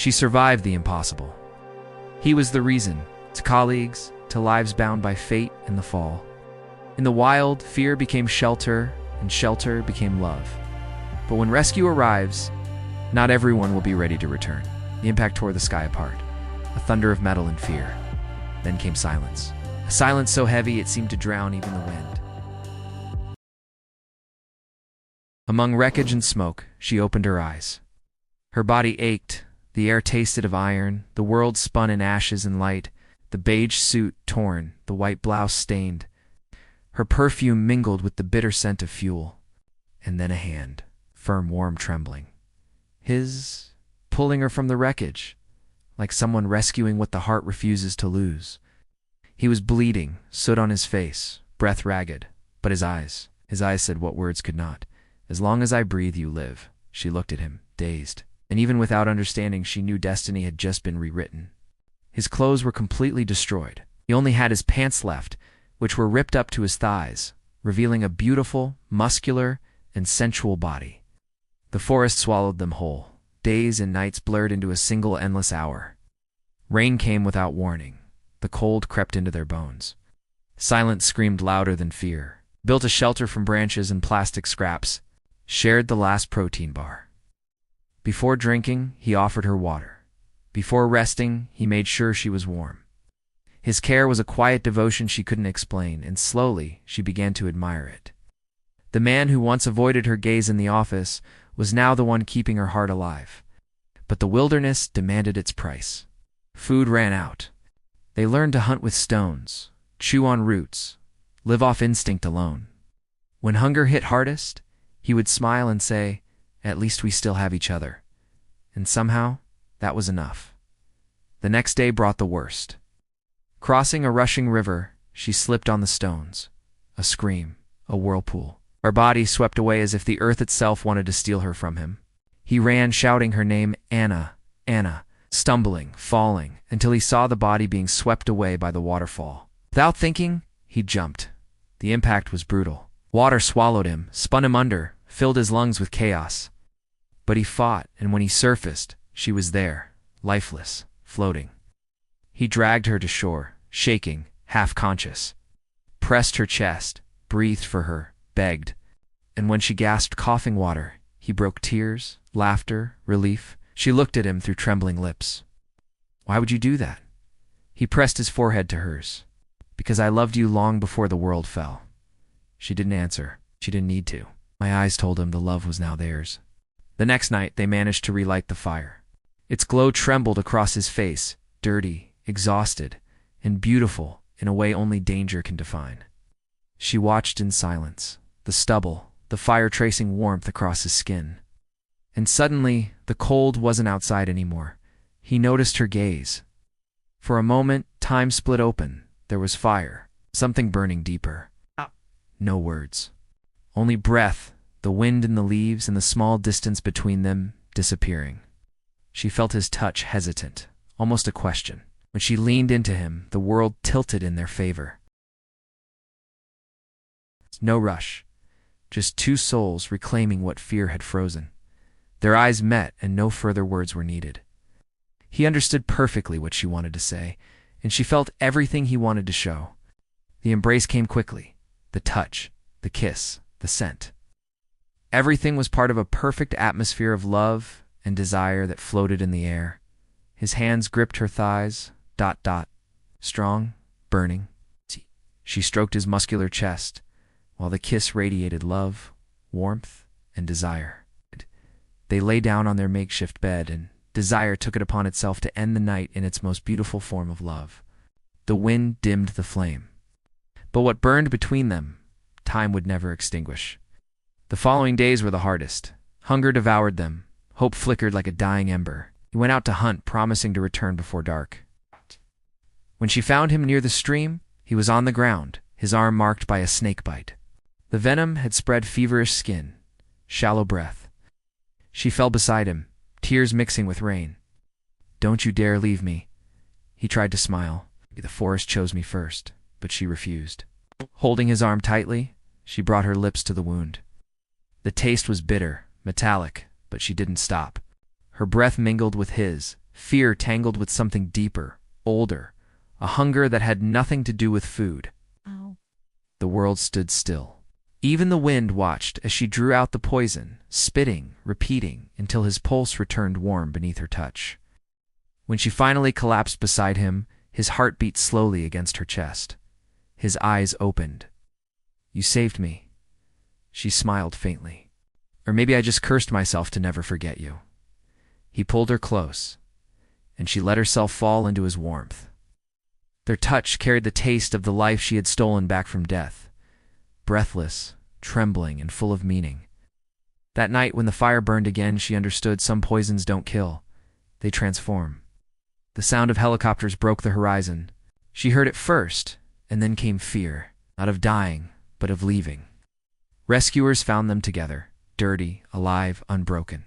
She survived the impossible. He was the reason, to colleagues, to lives bound by fate and the fall. In the wild, fear became shelter, and shelter became love. But when rescue arrives, not everyone will be ready to return. The impact tore the sky apart, a thunder of metal and fear. Then came silence, a silence so heavy it seemed to drown even the wind. Among wreckage and smoke, she opened her eyes. Her body ached, the air tasted of iron, the world spun in ashes and light, the beige suit torn, the white blouse stained. Her perfume mingled with the bitter scent of fuel. And then a hand, firm, warm, trembling. His, pulling her from the wreckage, like someone rescuing what the heart refuses to lose. He was bleeding, soot on his face, breath ragged, but his eyes said what words could not. As long as I breathe, you live. She looked at him, dazed, and even without understanding, she knew destiny had just been rewritten. His clothes were completely destroyed. He only had his pants left, which were ripped up to his thighs, revealing a beautiful, muscular, and sensual body. The forest swallowed them whole. Days and nights blurred into a single endless hour. Rain came without warning. The cold crept into their bones. Silence screamed louder than fear, built a shelter from branches and plastic scraps, shared the last protein bar. Before drinking, he offered her water. Before resting, he made sure she was warm. His care was a quiet devotion she couldn't explain, and slowly she began to admire it. The man who once avoided her gaze in the office was now the one keeping her heart alive. But the wilderness demanded its price. Food ran out. They learned to hunt with stones, chew on roots, live off instinct alone. When hunger hit hardest, he would smile and say, "At least we still have each other." And somehow, that was enough. The next day brought the worst. Crossing a rushing river, she slipped on the stones. A scream, a whirlpool. Her body swept away as if the earth itself wanted to steal her from him. He ran shouting her name, Anna, Anna, stumbling, falling, until he saw the body being swept away by the waterfall. Without thinking, he jumped. The impact was brutal. Water swallowed him, spun him under, filled his lungs with chaos. But he fought, and when he surfaced, she was there, lifeless, floating. He dragged her to shore, shaking, half-conscious, pressed her chest, breathed for her, begged, and when she gasped coughing water, he broke tears, laughter, relief. She looked at him through trembling lips. "Why would you do that?" He pressed his forehead to hers. "Because I loved you long before the world fell." She didn't answer. She didn't need to. My eyes told him the love was now theirs. The next night, they managed to relight the fire. Its glow trembled across his face, dirty, exhausted, and beautiful in a way only danger can define. She watched in silence, the stubble, the fire tracing warmth across his skin. And suddenly, the cold wasn't outside anymore. He noticed her gaze. For a moment, time split open. There was fire, something burning deeper. No words. Only breath, the wind in the leaves and the small distance between them disappearing. She felt his touch hesitant, almost a question. When she leaned into him, the world tilted in their favor. No rush, just two souls reclaiming what fear had frozen. Their eyes met and no further words were needed. He understood perfectly what she wanted to say, and she felt everything he wanted to show. The embrace came quickly, the touch, the kiss, the scent. Everything was part of a perfect atmosphere of love and desire that floated in the air. His hands gripped her thighs, strong, burning. She stroked his muscular chest, while the kiss radiated love, warmth, and desire. They lay down on their makeshift bed, and desire took it upon itself to end the night in its most beautiful form of love. The wind dimmed the flame. But what burned between them, time would never extinguish. The following days were the hardest. Hunger devoured them. Hope flickered like a dying ember. He went out to hunt, promising to return before dark. When she found him near the stream, he was on the ground, his arm marked by a snake bite. The venom had spread feverish skin, shallow breath. She fell beside him, tears mixing with rain. "Don't you dare leave me." He tried to smile. "The forest chose me first," but she refused. Holding his arm tightly, she brought her lips to the wound. The taste was bitter, metallic, but she didn't stop. Her breath mingled with his, fear tangled with something deeper, older, a hunger that had nothing to do with food. Oh. The world stood still. Even the wind watched as she drew out the poison, spitting, repeating, until his pulse returned warm beneath her touch. When she finally collapsed beside him, his heart beat slowly against her chest. His eyes opened. "You saved me." She smiled faintly. "Or maybe I just cursed myself to never forget you." He pulled her close, and she let herself fall into his warmth. Their touch carried the taste of the life she had stolen back from death, breathless, trembling, and full of meaning. That night when the fire burned again, she understood some poisons don't kill, they transform. The sound of helicopters broke the horizon. She heard it first, and then came fear, not of dying, but of leaving. Rescuers found them together, dirty, alive, unbroken.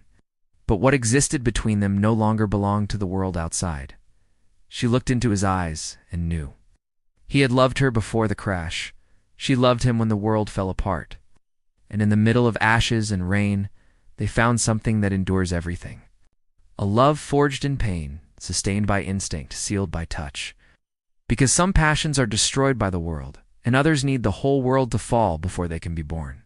But what existed between them no longer belonged to the world outside. She looked into his eyes and knew. He had loved her before the crash. She loved him when the world fell apart. And in the middle of ashes and rain, they found something that endures everything. A love forged in pain, sustained by instinct, sealed by touch. Because some passions are destroyed by the world, and others need the whole world to fall before they can be born.